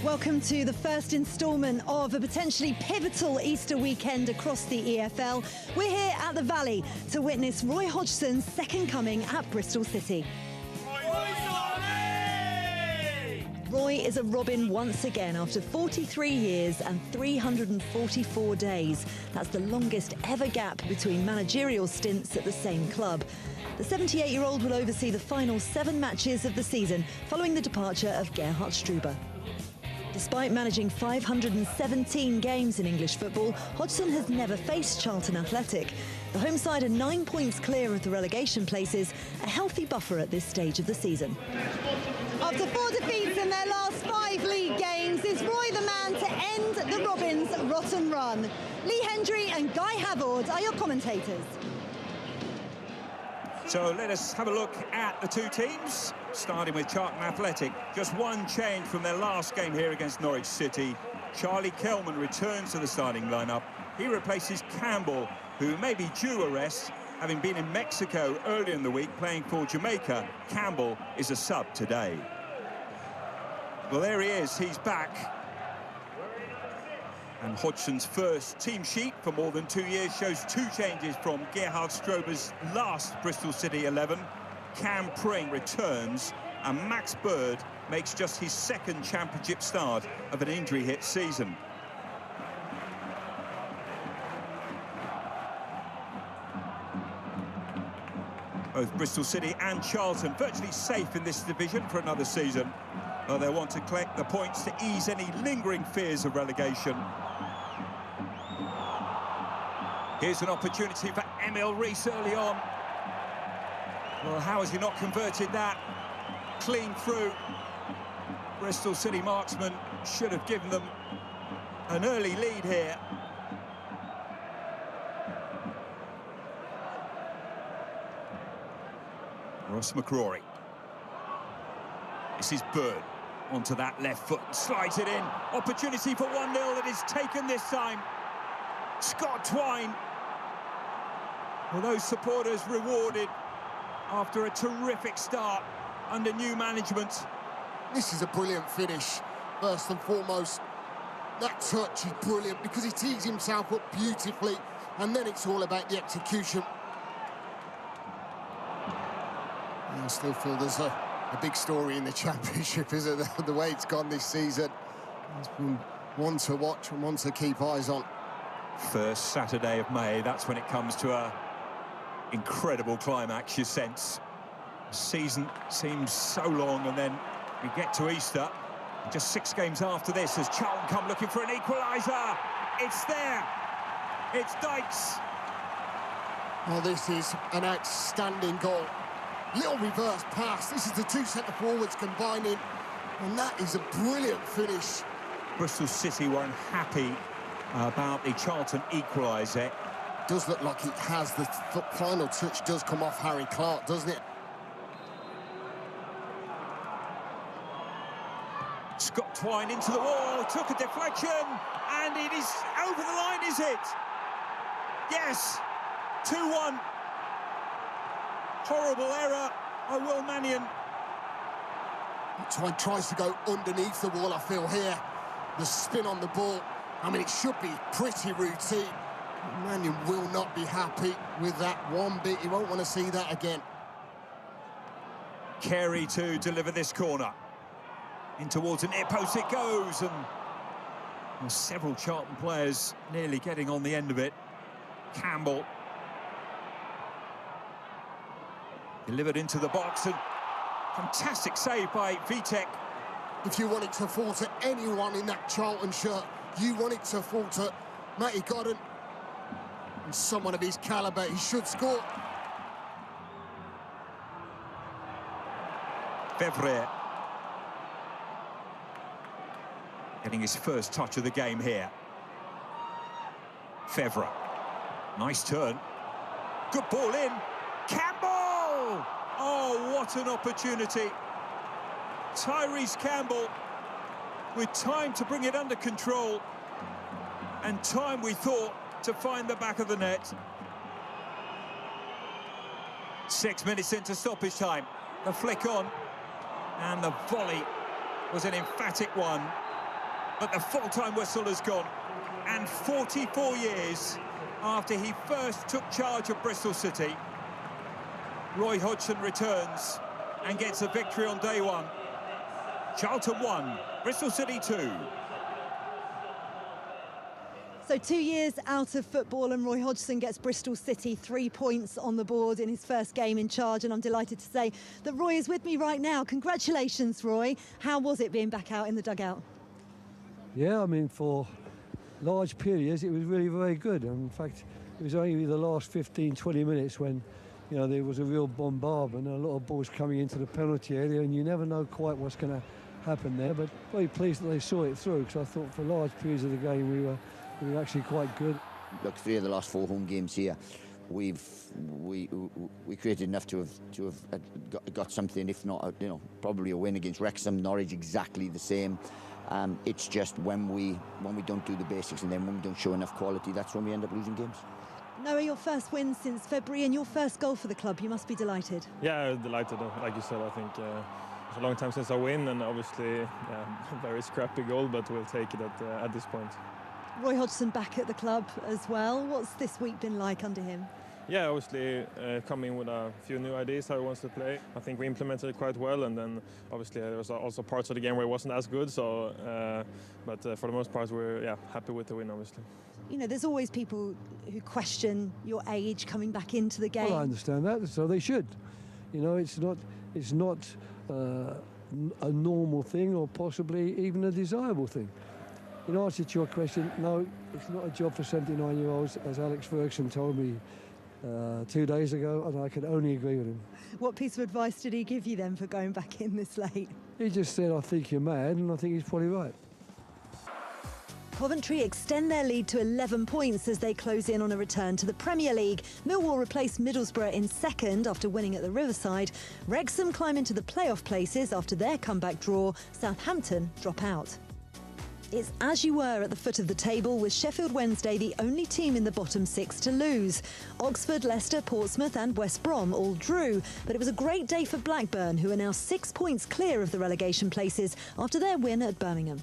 Welcome to the first instalment of a potentially pivotal Easter weekend across the EFL. We're here at the Valley to witness Roy Hodgson's second coming at Bristol City. Roy is a Robin once again after 43 years and 344 days. That's the longest ever gap between managerial stints at the same club. The 78-year-old will oversee the final 7 matches of the season following the departure of Gerhard Struber. Despite managing 517 games in English football, Hodgson has never faced Charlton Athletic. The home side are 9 points clear of the relegation places, a healthy buffer at this stage of the season. After 4 defeats in their last 5 league games, is Roy the man to end the Robins' rotten run? Lee Hendry and Guy Havord are your commentators. So let us have a look at the two teams, starting with Charlton Athletic. Just one change from their last game here against Norwich City. Charlie Kelman returns to the starting lineup. He replaces Campbell, who may be due a rest, having been in Mexico earlier in the week playing for Jamaica. Campbell is a sub today. Well, there he is, he's back. And Hodgson's first team sheet for more than 2 years shows 2 changes from Gerhard Struber's last Bristol City 11. Pring returns, and Max Bird makes just his second championship start of an injury-hit season. Both Bristol City and Charlton virtually safe in this division for another season. Well, they'll want to collect the points to ease any lingering fears of relegation. Here's an opportunity for Riis early on. Well, how has he not converted that? Clean through. Bristol City marksman should have given them an early lead here. McCrorie. This is Bird onto that left foot, slides it in. Opportunity for 1-0 that is taken this time. Scott Twine. Well, those supporters rewarded after a terrific start under new management. This is a brilliant finish, first and foremost. That touch is brilliant because he tees himself up beautifully, and then it's all about the execution. I still feel there's a big story in the Championship, isn't there? The way it's gone this season. It's been one to watch and one to keep eyes on. First Saturday of May, that's when it comes to a incredible climax, you sense. The season seems so long, and then we get to Easter. Just 6 games after this, as Charlton come looking for an equaliser. It's there. It's Dykes. Well, this is an outstanding goal. Little reverse pass. This is the 2 centre-forwards combining, and that is a brilliant finish. Bristol City were unhappy about the Charlton equaliser. Does look like it has. The final touch does come off Harry Clarke, doesn't it? Scott Twine into the wall, took a deflection, and it is over the line, is it? Yes, 2-1. Horrible error by Will Mannion. Twine tries to go underneath the wall, I feel here. The spin on the ball. I mean, it should be pretty routine. Mannion will not be happy with that one bit. He won't want to see that again. Carey to deliver this corner. In towards the near post it goes, and well, several Charlton players nearly getting on the end of it. Campbell delivered into the box, and fantastic save by Vitek. If you want it to fall to anyone in that Charlton shirt, you want it to fall to Matty Godden. And someone of his calibre, he should score. Fevrier getting his first touch of the game here. Fevrier, nice turn. Good ball in. Campbell! Oh, what an opportunity. Tyrese Campbell with time to bring it under control, and time, we thought, to find the back of the net. 6 minutes into stoppage time. The flick on, and the volley was an emphatic one. But the full-time whistle has gone. And 44 years after he first took charge of Bristol City, Roy Hodgson returns and gets a victory on day one. Charlton 1, Bristol City 2. So 2 years out of football and Roy Hodgson gets Bristol City 3 points on the board in his first game in charge, and I'm delighted to say that Roy is with me right now. Congratulations, Roy. How was it being back out in the dugout? Yeah, I mean, for large periods it was really very good. In fact, it was only the last 15-20 minutes when, you know, there was a real bombardment and a lot of balls coming into the penalty area, and you never know quite what's going to happen there. But very pleased that they saw it through, because I thought for large periods of the game we were actually quite good. Look, 3 of the last 4 home games here, we created enough to have got something, if not, you know, probably a win against Wrexham, Norwich, exactly the same. It's just when we don't do the basics, and then when we don't show enough quality, that's when we end up losing games. Noah, your first win since February and your first goal for the club. You must be delighted. Yeah, delighted. Like you said, I think it's a long time since I win, and obviously a very scrappy goal, but we'll take it at this point. Roy Hodgson back at the club as well. What's this week been like under him? Yeah, obviously coming with a few new ideas how he wants to play. I think we implemented it quite well, and then obviously there was also parts of the game where it wasn't as good. So, but for the most part, we're happy with the win, obviously. You know, there's always people who question your age coming back into the game. Well, I understand that, so they should. You know, it's not a normal thing, or possibly even a desirable thing. In answer to your question, no, it's not a job for 79-year-olds, as Alex Ferguson told me 2 days ago, and I can only agree with him. What piece of advice did he give you then for going back in this late? He just said, I think you're mad, and I think he's probably right. Coventry extend their lead to 11 points as they close in on a return to the Premier League. Millwall replaced Middlesbrough in second after winning at the Riverside. Wrexham climb into the playoff places after their comeback draw. Southampton drop out. It's as you were at the foot of the table, with Sheffield Wednesday the only team in the bottom 6 to lose. Oxford, Leicester, Portsmouth and West Brom all drew, but it was a great day for Blackburn, who are now 6 points clear of the relegation places after their win at Birmingham.